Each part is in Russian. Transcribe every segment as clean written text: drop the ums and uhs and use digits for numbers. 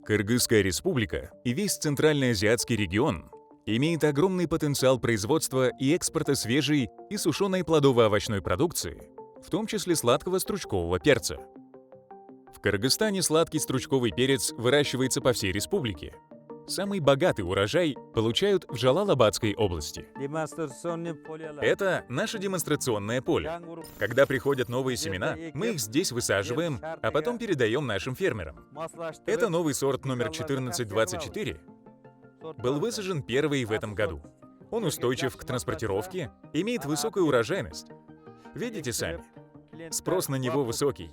Кыргызская республика и весь Центральноазиатский регион имеет огромный потенциал производства и экспорта свежей и сушеной плодово-овощной продукции, в том числе сладкого стручкового перца. В Кыргызстане сладкий стручковый перец выращивается по всей республике. Самый богатый урожай получают в Джалалабадской области. Это наше демонстрационное поле. Когда приходят новые семена, мы их здесь высаживаем, а потом передаем нашим фермерам. Это новый сорт номер 1424. Был высажен первый в этом году. Он устойчив к транспортировке, имеет высокую урожайность. Видите сами, спрос на него высокий.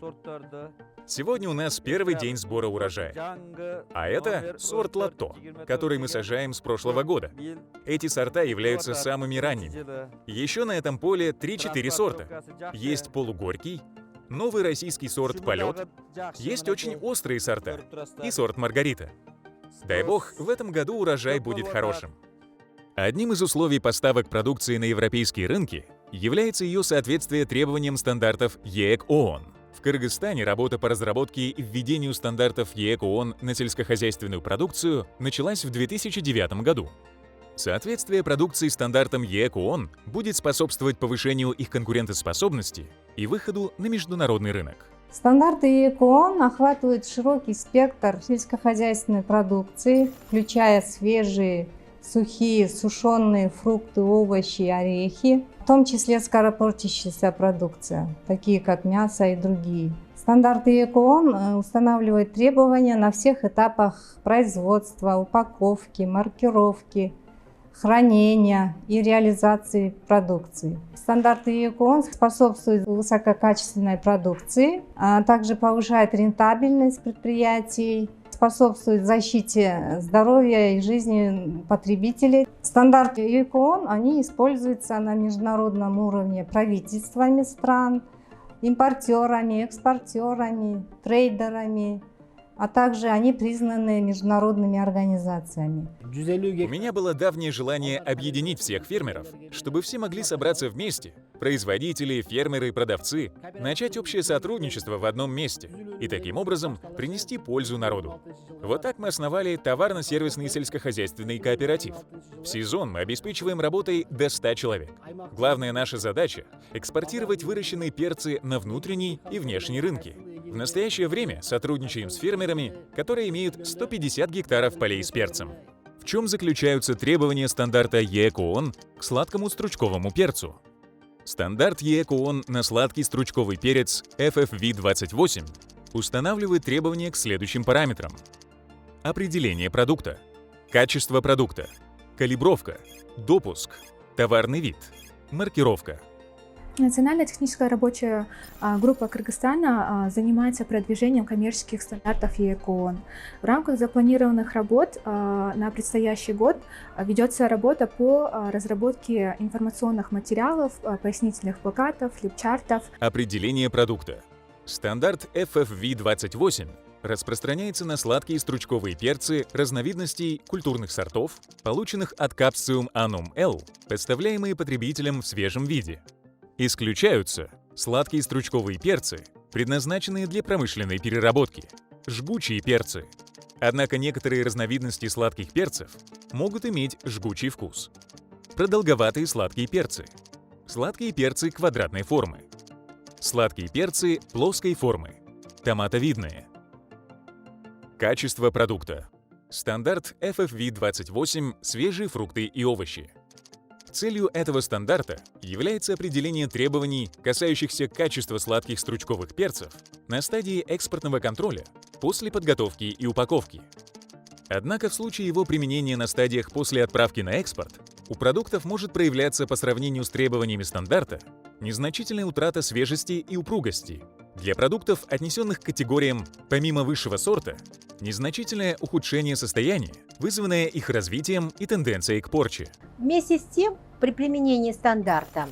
Сегодня у нас первый день сбора урожая. А это сорт Латто, который мы сажаем с прошлого года. Эти сорта являются самыми ранними. Еще на этом поле 3-4 сорта. Есть полугорький, новый российский сорт Полет, есть очень острые сорта и сорт Маргарита. Дай бог, в этом году урожай будет хорошим. Одним из условий поставок продукции на европейские рынки является ее соответствие требованиям стандартов ЕЭК ООН. В Кыргызстане работа по разработке и введению стандартов ЕЭК ООН на сельскохозяйственную продукцию началась в 2009 году. Соответствие продукции стандартам ЕЭК ООН будет способствовать повышению их конкурентоспособности и выходу на международный рынок. Стандарты ЕЭК ООН охватывают широкий спектр сельскохозяйственной продукции, включая свежие, сухие, сушеные фрукты, овощи, орехи, в том числе скоропортящаяся продукция, такие как мясо и другие. Стандарты ЕЭК ООН устанавливают требования на всех этапах производства, упаковки, маркировки, хранения и реализации продукции. Стандарты ЕЭК ООН способствуют высококачественной продукции, а также повышают рентабельность предприятий, способствует защите здоровья и жизни потребителей. Стандарты ЕЭК ООН, они используются на международном уровне правительствами стран, импортерами, экспортерами, трейдерами, а также они признаны международными организациями. У меня было давнее желание объединить всех фермеров, чтобы все могли собраться вместе, производители, фермеры и продавцы, начать общее сотрудничество в одном месте и таким образом принести пользу народу. Вот так мы основали товарно-сервисный сельскохозяйственный кооператив. В сезон мы обеспечиваем работой до 100 человек. Главная наша задача – экспортировать выращенные перцы на внутренний и внешний рынки. В настоящее время сотрудничаем с фермерами, которые имеют 150 гектаров полей с перцем. В чем заключаются требования стандарта ЕЭК ООН к сладкому стручковому перцу? Стандарт ЕЭК ООН на сладкий стручковый перец FFV28 устанавливает требования к следующим параметрам: определение продукта, качество продукта, калибровка, допуск, товарный вид, маркировка. Национальная техническая рабочая группа Кыргызстана занимается продвижением коммерческих стандартов ЕЭК ООН. В рамках запланированных работ на предстоящий год ведется работа по разработке информационных материалов, пояснительных плакатов, флипчартов. Определение продукта. Стандарт FFV28 распространяется на сладкие стручковые перцы разновидностей культурных сортов, полученных от Capsium annum L, поставляемые потребителям в свежем виде. Исключаются сладкие стручковые перцы, предназначенные для промышленной переработки, жгучие перцы. Однако некоторые разновидности сладких перцев могут иметь жгучий вкус. Продолговатые сладкие перцы, сладкие перцы квадратной формы, сладкие перцы плоской формы, томатовидные. Качество продукта. Стандарт FFV28 «Свежие фрукты и овощи». Целью этого стандарта является определение требований, касающихся качества сладких стручковых перцев на стадии экспортного контроля после подготовки и упаковки. Однако в случае его применения на стадиях после отправки на экспорт у продуктов может проявляться по сравнению с требованиями стандарта незначительная утрата свежести и упругости. Для продуктов, отнесенных к категориям помимо высшего сорта, незначительное ухудшение состояния, вызванное их развитием и тенденцией к порче. Вместе с тем, при применении стандарта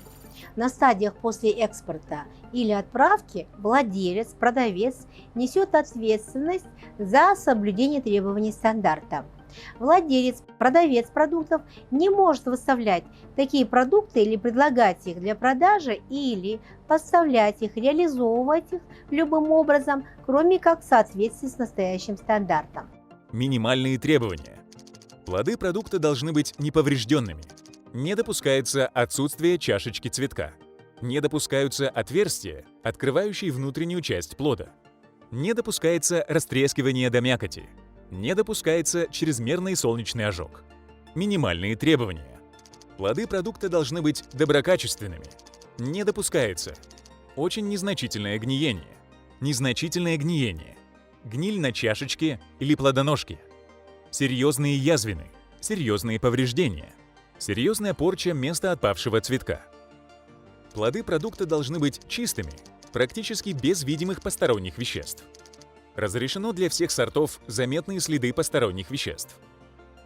на стадиях после экспорта или отправки владелец, продавец несет ответственность за соблюдение требований стандарта. Владелец, продавец продуктов не может выставлять такие продукты или предлагать их для продажи или поставлять их, реализовывать их любым образом, кроме как в соответствии с настоящим стандартом. Минимальные требования. Плоды продукта должны быть неповрежденными. Не допускается отсутствие чашечки цветка. Не допускаются отверстия, открывающие внутреннюю часть плода. Не допускается растрескивание до мякоти. Не допускается чрезмерный солнечный ожог. Минимальные требования. Плоды продукта должны быть доброкачественными. Не допускается очень незначительное гниение. Незначительное гниение. Гниль на чашечке или плодоножке. Серьезные язвины. Серьезные повреждения. Серьезная порча места отпавшего цветка. Плоды продукта должны быть чистыми, практически без видимых посторонних веществ. Разрешено для всех сортов заметные следы посторонних веществ.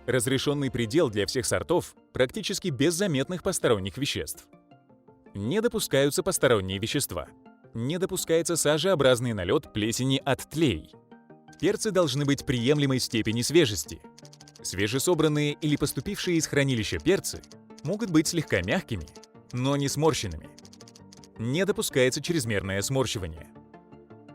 Разрешенный предел для всех сортов практически без заметных посторонних веществ. Не допускаются посторонние вещества. Не допускается сажеобразный налет плесени от тлей. Перцы должны быть приемлемой степени свежести. Свежесобранные или поступившие из хранилища перцы могут быть слегка мягкими, но не сморщенными. Не допускается чрезмерное сморщивание.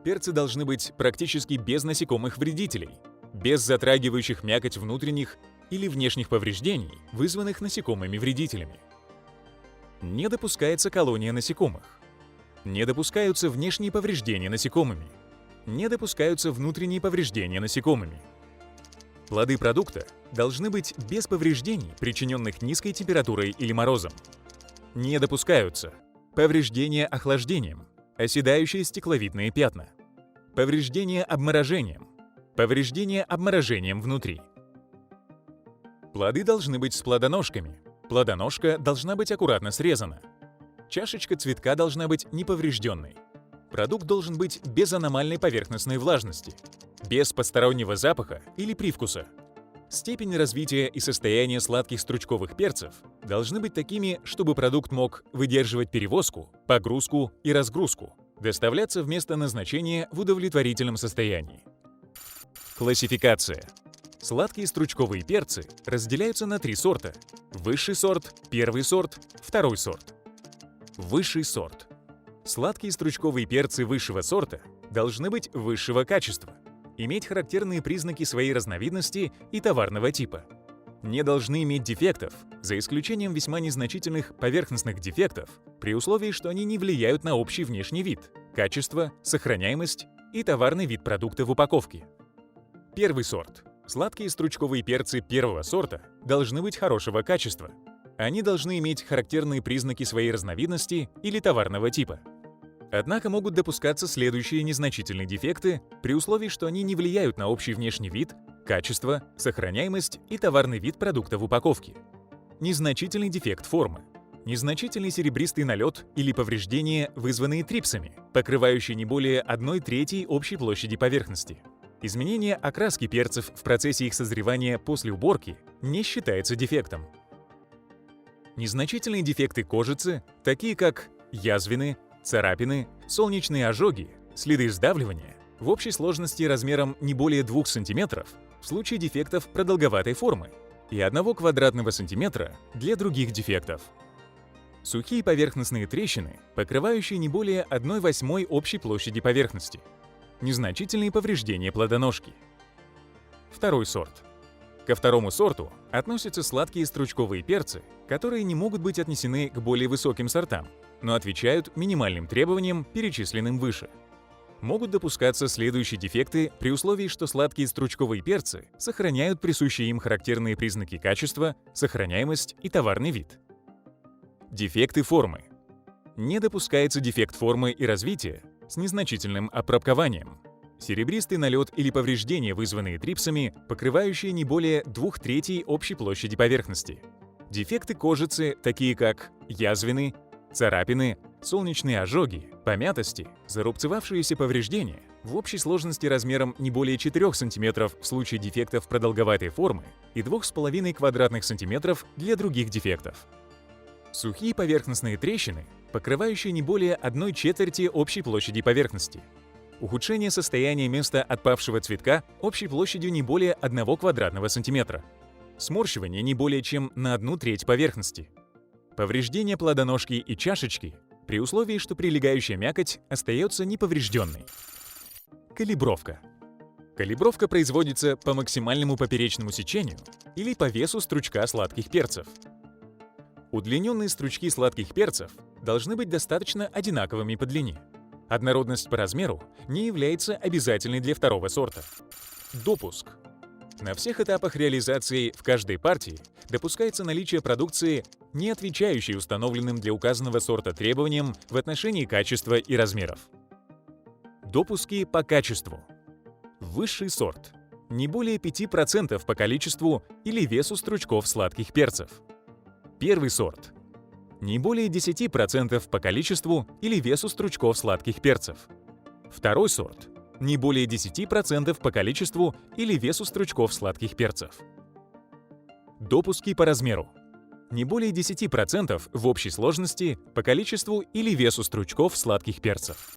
Перцы должны быть практически без насекомых вредителей, без затрагивающих мякоть внутренних или внешних повреждений, вызванных насекомыми вредителями. Не допускается колония насекомых. Не допускаются внешние повреждения насекомыми. Не допускаются внутренние повреждения насекомыми. Плоды продукта должны быть без повреждений, причиненных низкой температурой или морозом. Не допускаются повреждения охлаждением, оседающие стекловидные пятна, повреждения обморожением, повреждения обморожением внутри. Плоды должны быть с плодоножками. Плодоножка должна быть аккуратно срезана. Чашечка цветка должна быть неповрежденной. Продукт должен быть без аномальной поверхностной влажности, без постороннего запаха или привкуса. Степень развития и состояние сладких стручковых перцев должны быть такими, чтобы продукт мог выдерживать перевозку, погрузку и разгрузку, доставляться в место назначения в удовлетворительном состоянии. Классификация. Сладкие стручковые перцы разделяются на 3 сорта. Высший сорт, первый сорт, второй сорт. Высший сорт. Сладкие стручковые перцы высшего сорта должны быть высшего качества, иметь характерные признаки своей разновидности и товарного типа. Не должны иметь дефектов, за исключением весьма незначительных поверхностных дефектов, при условии, что они не влияют на общий внешний вид, качество, сохраняемость и товарный вид продукта в упаковке. Первый сорт. Сладкие стручковые перцы первого сорта должны быть хорошего качества. Они должны иметь характерные признаки своей разновидности или товарного типа. Однако могут допускаться следующие незначительные дефекты при условии, что они не влияют на общий внешний вид, качество, сохраняемость и товарный вид продукта в упаковке. Незначительный дефект формы. Незначительный серебристый налет или повреждения, вызванные трипсами, покрывающие не более 1/3 общей площади поверхности. Изменение окраски перцев в процессе их созревания после уборки не считается дефектом. Незначительные дефекты кожицы, такие как язвины, царапины, солнечные ожоги, следы сдавливания, в общей сложности размером не более 2 см в случае дефектов продолговатой формы и 1 квадратного сантиметра для других дефектов. Сухие поверхностные трещины, покрывающие не более 1/8 общей площади поверхности. Незначительные повреждения плодоножки. Второй сорт. Ко второму сорту относятся сладкие стручковые перцы, которые не могут быть отнесены к более высоким сортам, но отвечают минимальным требованиям, перечисленным выше. Могут допускаться следующие дефекты при условии, что сладкие стручковые перцы сохраняют присущие им характерные признаки качества, сохраняемость и товарный вид. Дефекты формы. Не допускается дефект формы и развития с незначительным опробкованием. Серебристый налет или повреждения, вызванные трипсами, покрывающие не более 2/3 общей площади поверхности. Дефекты кожицы, такие как язвины, царапины, солнечные ожоги, помятости, зарубцевавшиеся повреждения, в общей сложности размером не более 4 см в случае дефектов продолговатой формы и 2,5 квадратных сантиметров для других дефектов. Сухие поверхностные трещины, покрывающие не более 1/4 общей площади поверхности. Ухудшение состояния места отпавшего цветка общей площадью не более 1 квадратного сантиметра. Сморщивание не более чем на 1/3 поверхности. Повреждение плодоножки и чашечки при условии, что прилегающая мякоть остается неповрежденной. Калибровка. Калибровка производится по максимальному поперечному сечению или по весу стручка сладких перцев. Удлиненные стручки сладких перцев должны быть достаточно одинаковыми по длине. Однородность по размеру не является обязательной для второго сорта. Допуск. На всех этапах реализации в каждой партии допускается наличие продукции, не отвечающей установленным для указанного сорта требованиям в отношении качества и размеров. Допуски по качеству. Высший сорт. Не более 5% по количеству или весу стручков сладких перцев. Первый сорт. Не более 10% по количеству или весу стручков сладких перцев. Второй сорт. Не более 10% по количеству или весу стручков сладких перцев. Допуски по размеру. Не более 10% в общей сложности по количеству или весу стручков сладких перцев.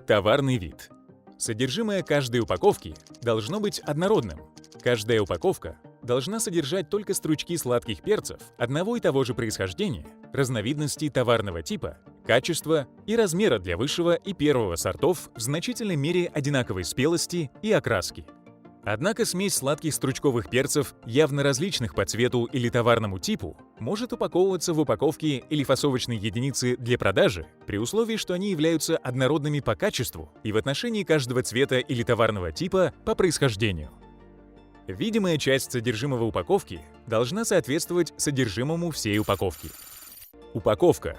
Товарный вид. Содержимое каждой упаковки должно быть однородным. Каждая упаковка должна содержать только стручки сладких перцев одного и того же происхождения, разновидностей товарного типа, качества и размера для высшего и первого сортов в значительной мере одинаковой спелости и окраски. Однако смесь сладких стручковых перцев, явно различных по цвету или товарному типу, может упаковываться в упаковке или фасовочной единицы для продажи при условии, что они являются однородными по качеству и в отношении каждого цвета или товарного типа по происхождению. Видимая часть содержимого упаковки должна соответствовать содержимому всей упаковки. Упаковка.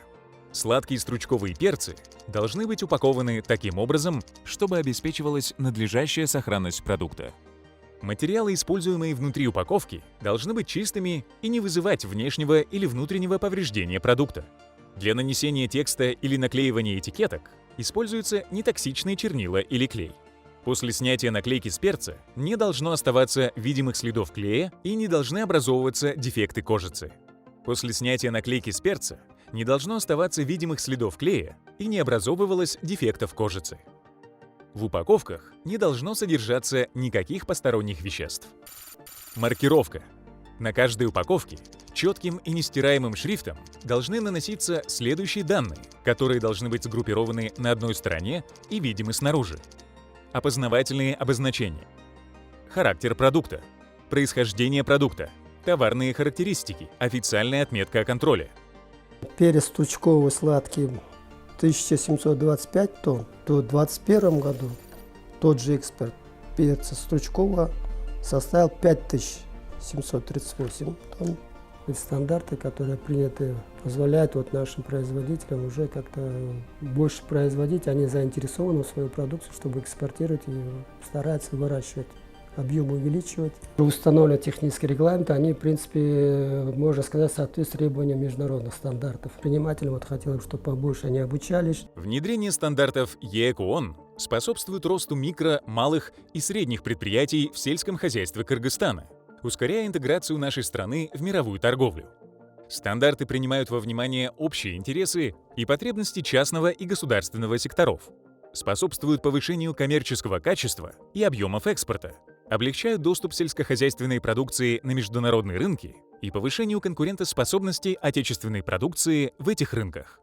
Сладкие стручковые перцы должны быть упакованы таким образом, чтобы обеспечивалась надлежащая сохранность продукта. Материалы, используемые внутри упаковки, должны быть чистыми и не вызывать внешнего или внутреннего повреждения продукта. Для нанесения текста или наклеивания этикеток используются нетоксичные чернила или клей. После снятия наклейки с перца не должно оставаться видимых следов клея и не должны образовываться дефекты кожицы. После снятия наклейки с перца не должно оставаться видимых следов клея и не образовывалось дефектов кожицы. В упаковках не должно содержаться никаких посторонних веществ. Маркировка. На каждой упаковке четким и нестираемым шрифтом должны наноситься следующие данные, которые должны быть сгруппированы на одной стороне и видимы снаружи. Опознавательные обозначения. Характер продукта. Происхождение продукта. Товарные характеристики. Официальная отметка о контроле. Перец стручковый сладкий 1725 тонн. То в 2021 году тот же экспорт перца стручкового составил 5738 тонн. И стандарты, которые приняты, позволяют нашим производителям уже как-то больше производить. Они заинтересованы в свою продукцию, чтобы экспортировать и стараются выращивать, объем увеличивать. Установленные технические регламенты, они, в принципе, можно сказать, соответствуют требованиям международных стандартов. Предпринимателям хотелось, чтобы побольше они обучались. Внедрение стандартов ЕЭКООН способствует росту микро, малых и средних предприятий в сельском хозяйстве Кыргызстана, ускоряя интеграцию нашей страны в мировую торговлю. Стандарты принимают во внимание общие интересы и потребности частного и государственного секторов, способствуют повышению коммерческого качества и объемов экспорта, облегчают доступ сельскохозяйственной продукции на международные рынки и повышению конкурентоспособности отечественной продукции в этих рынках.